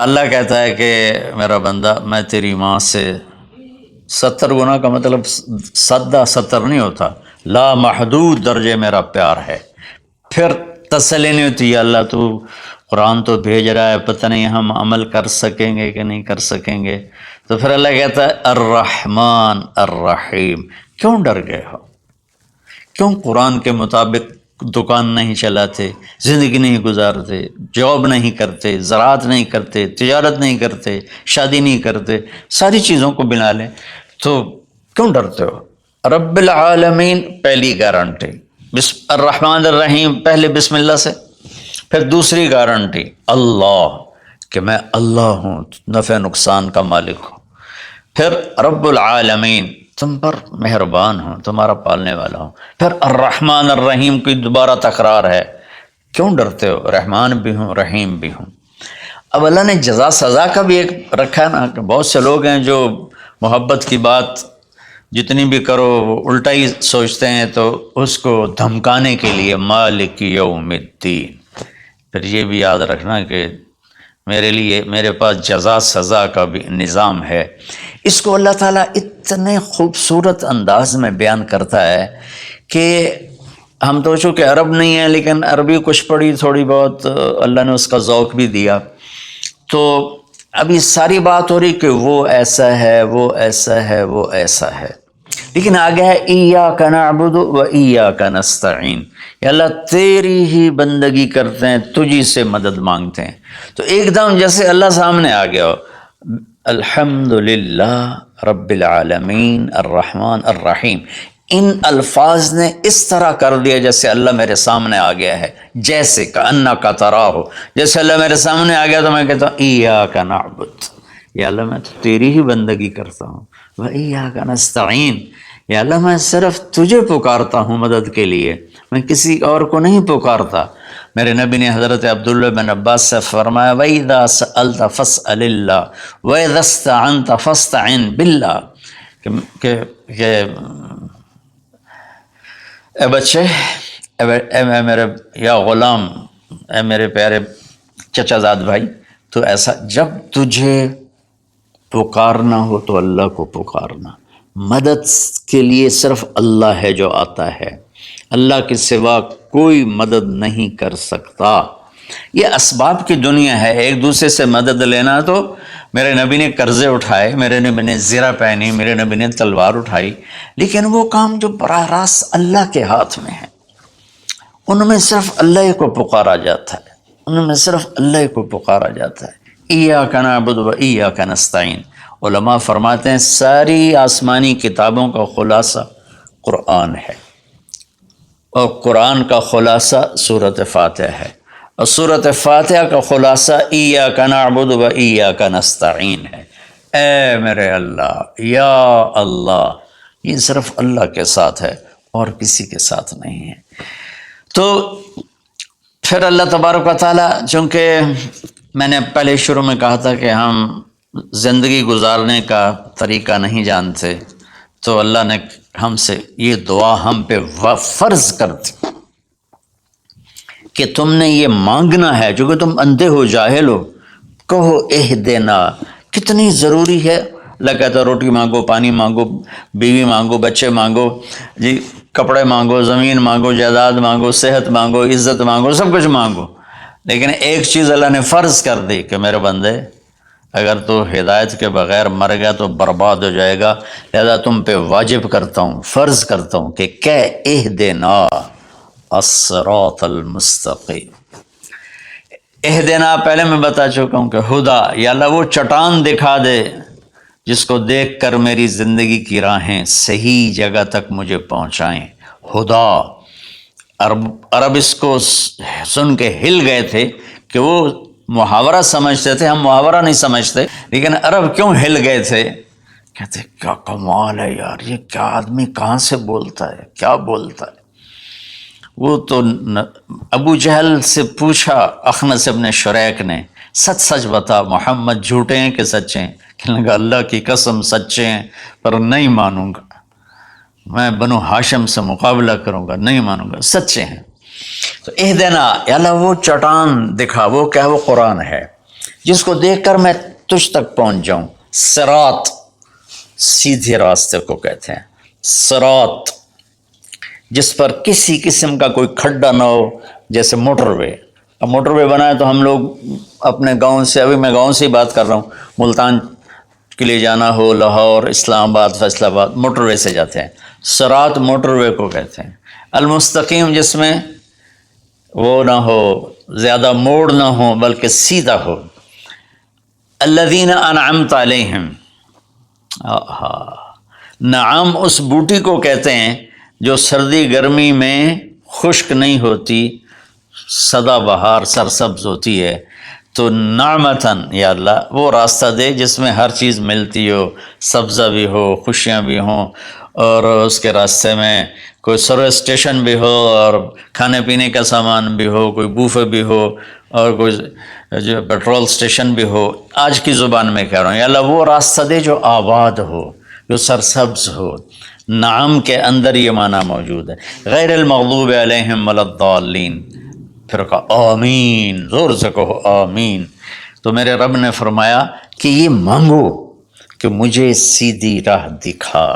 اللہ کہتا ہے کہ میرا بندہ میں تیری ماں سے 70 گنا کا مطلب 70 نہیں ہوتا، لا محدود درجے میرا پیار ہے۔ پھر تسلی نہیں ہوتی، یا اللہ تو قرآن تو بھیج رہا ہے، پتہ نہیں ہم عمل کر سکیں گے کہ نہیں کر سکیں گے۔ تو پھر اللہ کہتا ہے الرحمن الرحیم، کیوں ڈر گئے ہو؟ کیوں قرآن کے مطابق دکان نہیں چلاتے، زندگی نہیں گزارتے، جاب نہیں کرتے، زراعت نہیں کرتے، تجارت نہیں کرتے، شادی نہیں کرتے، ساری چیزوں کو بنا لیں تو کیوں ڈرتے ہو؟ رب العالمین پہلی گارنٹی، الرحمن الرحیم پہلے بسم اللہ سے، پھر دوسری گارنٹی اللہ کہ میں اللہ ہوں، نفع نقصان کا مالک ہوں، پھر رب العالمین تم پر مہربان ہوں، تمہارا پالنے والا ہوں، پھر الرحمن الرحیم کی دوبارہ تکرار ہے، کیوں ڈرتے ہو؟ رحمان بھی ہوں رحیم بھی ہوں۔ اب اللہ نے جزا سزا کا بھی ایک رکھا ہے نا، کہ بہت سے لوگ ہیں جو محبت کی بات جتنی بھی کرو وہ الٹا ہی سوچتے ہیں، تو اس کو دھمکانے کے لیے مالک یوم الدین۔ پھر یہ بھی یاد رکھنا کہ میرے پاس جزا سزا کا بھی نظام ہے۔ اس کو اللہ تعالیٰ اتنے خوبصورت انداز میں بیان کرتا ہے کہ ہم تو چونکہ عرب نہیں ہیں، لیکن عربی کچھ پڑھی تھوڑی بہت، اللہ نے اس کا ذوق بھی دیا، تو اب یہ ساری بات ہو رہی کہ وہ ایسا ہے، وہ ایسا ہے، وہ ایسا ہے، لیکن آگے ہے ایاک نعبد و ایاک نستعین، یا اللہ تیری ہی بندگی کرتے ہیں، تجھی سے مدد مانگتے ہیں۔ تو ایک دم جیسے اللہ سامنے آ گیا ہو، الحمدللہ رب العالمین الرحمن الرحیم، ان الفاظ نے اس طرح کر دیا جیسے اللہ میرے سامنے آ گیا ہے، جیسے کأنک تراہ، جیسے اللہ میرے سامنے آ گیا تو میں کہتا ہوں ایاک نعبد، یا اللہ میں تو تیری ہی بندگی کرتا ہوں، وَإِيَّاكَ نَسْتَعِينُ، یا اللہ میں صرف تجھے پکارتا ہوں مدد کے لیے، میں کسی اور کو نہیں پکارتا۔ میرے نبی نے حضرت عبداللہ بن عباس سے فرمایا وَإِذَا سَأَلْتَ فَاسْأَلِ اللَّهَ وَإِذَا اسْتَعَنْتَ فَاسْتَعِنْ بِاللَّهِ، کہ اے بچے، اے میرے یا غلام، اے میرے پیارے چچا زاد بھائی، تو ایسا جب تجھے پکارنا ہو تو اللہ کو پکارنا، مدد کے لیے صرف اللہ ہے جو آتا ہے، اللہ کے سوا کوئی مدد نہیں کر سکتا۔ یہ اسباب کی دنیا ہے، ایک دوسرے سے مدد لینا، تو میرے نبی نے قرضے اٹھائے، میرے نبی نے زرہ پہنی، میرے نبی نے تلوار اٹھائی، لیکن وہ کام جو براہ راست اللہ کے ہاتھ میں ہے، ان میں صرف اللہ کو پکارا جاتا ہے، ان میں صرف اللہ کو پکارا جاتا ہے۔ ایاک نعبد و ایاک نستعین، علماء فرماتے ہیں ساری آسمانی کتابوں کا خلاصہ قرآن ہے، اور قرآن کا خلاصہ سورۃ فاتحہ ہے، اور سورۃ فاتحہ کا خلاصہ ایاک نعبد و ایاک نستعین ہے۔ اے میرے اللہ، یا اللہ، یہ صرف اللہ کے ساتھ ہے اور کسی کے ساتھ نہیں ہے۔ تو پھر اللہ تبارک و تعالیٰ، چونکہ میں نے پہلے شروع میں کہا تھا کہ ہم زندگی گزارنے کا طریقہ نہیں جانتے، تو اللہ نے ہم سے یہ دعا ہم پہ فرض کر دی کہ تم نے یہ مانگنا ہے، جو کہ تم اندھے ہو، جاہل ہو، کہو اہدنا۔ کتنی ضروری ہے، اللہ کہتا ہے روٹی مانگو، پانی مانگو، بیوی مانگو، بچے مانگو، جی کپڑے مانگو، زمین مانگو، جائیداد مانگو، صحت مانگو، عزت مانگو، سب کچھ مانگو، لیکن ایک چیز اللہ نے فرض کر دی کہ میرے بندے اگر تو ہدایت کے بغیر مر گیا تو برباد ہو جائے گا، لہذا تم پہ واجب کرتا ہوں، فرض کرتا ہوں کہ اہدنا الصراط المستقیم۔ اہدنا پہلے میں بتا چکا ہوں کہ ہدا، یا اللہ وہ چٹان دکھا دے جس کو دیکھ کر میری زندگی کی راہیں صحیح جگہ تک مجھے پہنچائیں۔ ہدا، عرب اس کو سن کے ہل گئے تھے کہ وہ محاورہ سمجھتے تھے، ہم محاورہ نہیں سمجھتے، لیکن عرب کیوں ہل گئے تھے؟ کہتے کیا کمال ہے یار، یہ کیا آدمی کہاں سے بولتا ہے، کیا بولتا ہے۔ وہ تو ابو جہل سے پوچھا اخنس ابن شریک نے، سچ سچ بتا محمد جھوٹے ہیں کہ سچے ہیں؟ کہنے لگا اللہ کی قسم سچے ہیں، پر نہیں مانوں گا، میں بنو ہاشم سے مقابلہ کروں گا، نہیں مانوں گا، سچے ہیں۔ تو اہدنا، یا اللہ وہ چٹان دکھا، وہ کیا؟ وہ قرآن ہے جس کو دیکھ کر میں تجھ تک پہنچ جاؤں. صراط سیدھے راستے کو کہتے ہیں. صراط جس پر کسی قسم کا کوئی کھڈا نہ ہو، جیسے موٹر وے. اب موٹر وے بنائے تو ہم لوگ اپنے گاؤں سے، ابھی میں گاؤں سے ہی بات کر رہا ہوں، ملتان کے لیے جانا ہو، لاہور، اسلام آباد، فیصل آباد، موٹر وے سے جاتے ہیں. صراط موٹر وے کو کہتے ہیں. المستقیم جس میں وہ نہ ہو، زیادہ موڑ نہ ہو بلکہ سیدھا ہو. الذین انعمت علیہم، نعم اس بوٹی کو کہتے ہیں جو سردی گرمی میں خشک نہیں ہوتی، سدا بہار سرسبز ہوتی ہے. تو نعمتاً یا اللہ وہ راستہ دے جس میں ہر چیز ملتی ہو، سبزہ بھی ہو، خوشیاں بھی ہوں، اور اس کے راستے میں کوئی سروس اسٹیشن بھی ہو، اور کھانے پینے کا سامان بھی ہو، کوئی بوفے بھی ہو، اور کوئی جو پیٹرول اسٹیشن بھی ہو. آج کی زبان میں کہہ رہا ہوں، یا اللہ وہ راستہ دے جو آباد ہو، جو سرسبز ہو. نعم کے اندر یہ معنی موجود ہے. غیر المغضوب علیہم ولا الضالین. پھر کہا آمین، زور سے کہو آمین. تو میرے رب نے فرمایا کہ یہ مانگو کہ مجھے سیدھی راہ دکھا.